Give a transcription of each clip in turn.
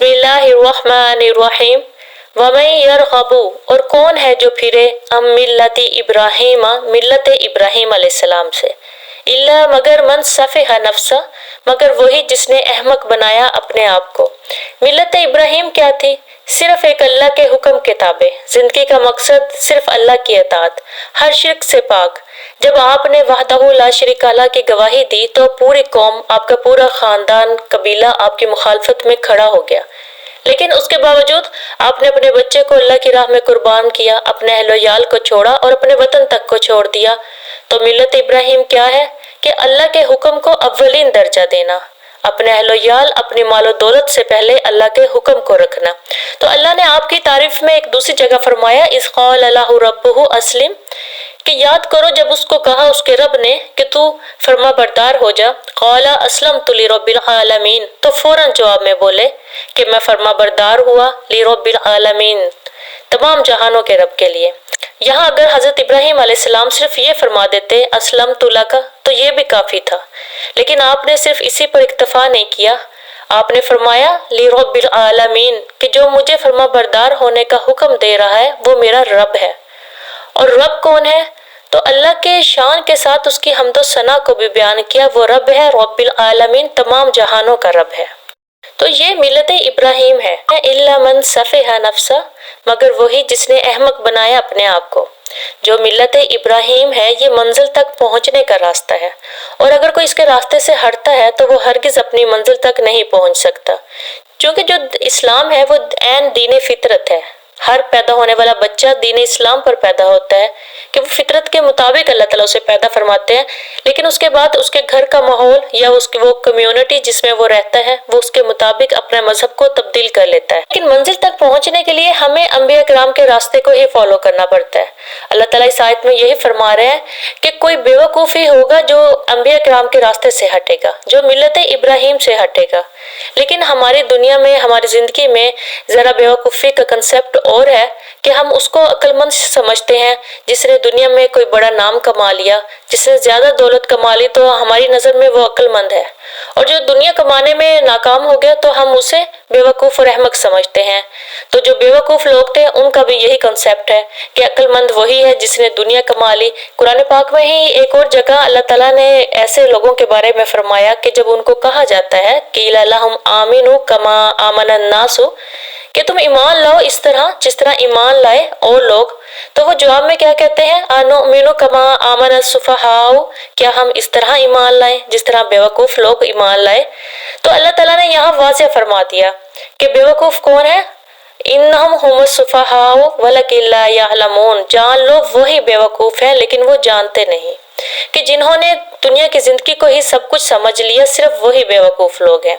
बिस्मिल्लाहिर्रहमानिर्रहीम। वमन यरग़बु, और कौन है जो फिरे, अम मिल्लति इब्राहीम, मिल्लत इब्राहीम अलैहिस्सलाम से, इल्ला मगर मन सफ़िहा नफ्सा, मगर वही जिसने अहमक बनाया अपने आप को। मिल्लत इब्राहीम क्या थी? सिर्फ एक अल्लाह के हुक्म के ताबे, जिंदगी का मकसद सिर्फ अल्लाह की अताअत, हर शिर्क से पाक। जब आपने वहदहू ला शरीका लह की गवाही दी तो पूरी कौम, आपका पूरा खानदान, कबीला आपकी मुखालफत में खड़ा हो गया, लेकिन उसके बावजूद आपने अपने बच्चे को अल्लाह की राह में कुर्बान किया, अपने अहलोयाल को छोड़ा और अपने वतन तक को छोड़ दिया। तो मिल्लत इब्राहीम क्या है कि अल्लाह के हुक्म को अव्वलीन दर्जा देना, अपने अहलोयाल, अपनी मालो दौलत से पहले अल्लाह के हुक्म को रखना। तो अल्लाह ने आपकी तारीफ में एक दूसरी जगह फरमाया, इस क़ाल लहू रब्बुहु अस्लिम, कि याद करो जब उसको कहा उसके रब ने कि तू फरमा बरदार हो जा। क़ाला अस्लमतु लिरब्बिल आलमीन, तो फौरन जवाब में बोले कि मैं फरमा बरदार हुआ लिरब्बिल आलमीन, तमाम जहानों के रब के लिए। यहाँ अगर हजरत इब्राहीम अलैहिस्सलाम सिर्फ ये फरमा देते अस्लमतु लका, तो ये भी काफी था, लेकिन आपने सिर्फ इसी पर इक्तफा नहीं किया, आपने फरमाया लिरब्बिल आलमीन, कि जो मुझे फरमा बरदार होने का हुक्म दे रहा है वो मेरा रब है। और रब कौन है? तो अल्लाह के शान के साथ उसकी हम्दो सना को भी बयान किया, वो रब है रब्बिल आलमीन, तमाम जहानों का रब है। तो ये मिल्लत इब्राहीम है। इल्ला मन सफ़िहा नफ्सा, मगर वही जिसने अहमक बनाया अपने आप को। जो मिल्लत इब्राहीम है ये मंजिल तक पहुंचने का रास्ता है, और अगर कोई इसके रास्ते से हटता है तो वो हरगिज अपनी मंजिल तक नहीं पहुंच सकता, क्योंकि जो इस्लाम है वो ऐन दीन फितरत है। हर पैदा होने वाला बच्चा दीन इस्लाम पर पैदा होता है कि वो फितरत के मुताबिक अल्लाह ताला उसे पैदा फरमाते हैं, लेकिन उसके बाद उसके घर का माहौल या उसकी वो कम्युनिटी जिसमें वो रहता है वो उसके मुताबिक अपने मजहब को तब्दील कर लेता है। लेकिन मंजिल तक पहुंचने के लिए हमें अंबिया किराम के रास्ते को ही फॉलो करना पड़ता है। अल्लाह ताला इस आयत में यही फरमा रहे हैं कि कोई बेवकूफ ही होगा जो अंबिया किराम के रास्ते से हटेगा, जो मिल्लत इब्राहीम से हटेगा। लेकिन हमारी दुनिया में, हमारी जिंदगी में जरा बेवकूफ़ी का कंसेप्ट और है कि हम उसको अक्लमंद समझते हैं जिसने दुनिया में कोई बड़ा नाम कमा लिया, जिसने ज्यादा दौलत कमा ली तो हमारी नजर में वो अक्लमंद है, और जो दुनिया कमाने में नाकाम हो गया तो हम उसे बेवकूफ और अहमक समझते हैं। तो जो बेवकूफ लोग थे उनका भी यही कंसेप्ट है कि अक्लमंद वही है जिसने दुनिया कमा ली। कुरान पाक में ही एक और जगह अल्लाह ताला ने ऐसे लोगों के बारे में फरमाया कि जब उनको कहा जाता है कि लहुम आमिनु कमा आमनन नासु, कि तुम ईमान लाओ इस तरह जिस तरह ईमान लाए और लोग, तो वो जवाब में क्या कहते हैं, अनुमिनु कमा आमन सुफहाउ, क्या हम इस तरह ईमान लाए जिस तरह बेवकूफ लोग ईमान लाए। तो अल्लाह ताला ने यहाँ वाज़ेह फरमा दिया कि बेवकूफ कौन है, इन्नहुम हुमुस सुफहाउ वलकिन ला यअलमून, जान लो वही बेवकूफ है लेकिन वो जानते नहीं, कि जिन्होंने दुनिया की जिंदगी को ही सब कुछ समझ लिया सिर्फ वही बेवकूफ लोग हैं।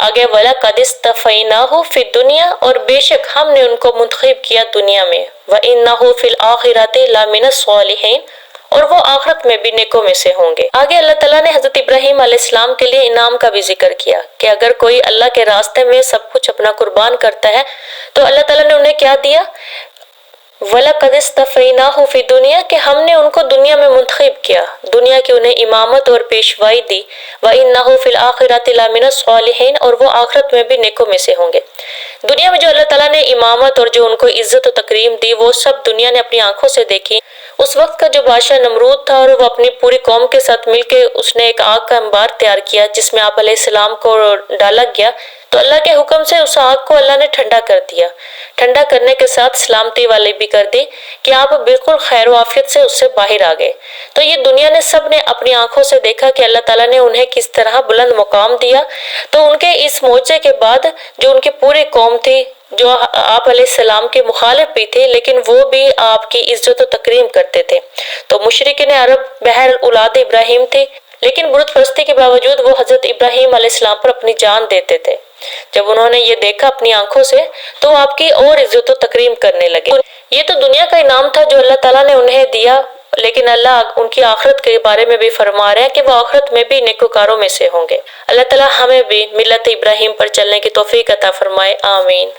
आगे वला कदिस्तफैनाहु फिद दुनिया, और बेशक हमने उनको मुंतखब किया दुनिया में, व इन्नहु फिल आखिरति लमिनस सालिहीन, और वो आखिरत में भी नेकों में से होंगे। आगे अल्लाह ताला ने हजरत इब्राहीम अलैहिस्सलाम के लिए इनाम का भी जिक्र किया कि अगर कोई अल्लाह के रास्ते में सब कुछ अपना कुर्बान करता है तो अल्लाह ताला ने उन्हें क्या दिया, वला कदिस्तफैनाहु फी दुनिया, कि हमने उनको दुनिया में मुंतखब किया, दुनिया की उन्हें इमामत और पेशवाई दी, व इन्नहु फिल आखिरति लमिनस सालिहीन, और वो आखिरत में भी नेकों में से होंगे। दुनिया में जो अल्लाह ताला ने इमामत और जो उनको इज्जत और तकरीम दी वो सब दुनिया ने अपनी आंखों से देखी। उस वक्त का जो बादशाह नमरूद था और वो अपनी पूरी कौम के साथ मिलके उसने एक आग का अंबार तैयार किया जिसमें आप अलैहिस्सलाम को डाला गया, तो अल्लाह के हुक्म से उस आग को अल्लाह ने ठंडा कर दिया। ठंडा करने के साथ सलामती वाली भी कर दी कि आप बिल्कुल खैर वाफियत से उससे बाहर आ गए। तो ये दुनिया ने सब ने अपनी आंखों से देखा कि अल्लाह ताला ने उन्हें किस तरह बुलंद मुकाम दिया। तो उनके इस मोर्चे के बाद जो उनकी पूरी कौम थी, जो आप अलैहिस्सलाम के मुखालिफ भी थे लेकिन वो भी आपकी इज्जत और तकरीम करते थे, तो मुशरिकीन अरब बहर औलाद इब्राहीम थे, लेकिन बुत परस्ती के बावजूद वो हजरत इब्राहीम अलैहिस्सलाम पर अपनी जान देते थे। जब उन्होंने ये देखा अपनी आंखों से तो आपकी और इज्जत और तकरीम करने लगे। ये तो दुनिया का इनाम था जो अल्लाह ताला ने उन्हें दिया, लेकिन अल्लाह उनकी आखिरत के बारे में भी फरमा रहे हैं कि वो आखिरत में भी नेकोकारों में से होंगे। अल्लाह ताला हमें भी मिल्लत इब्राहीम पर चलने की तौफीक अता फरमाए, आमीन।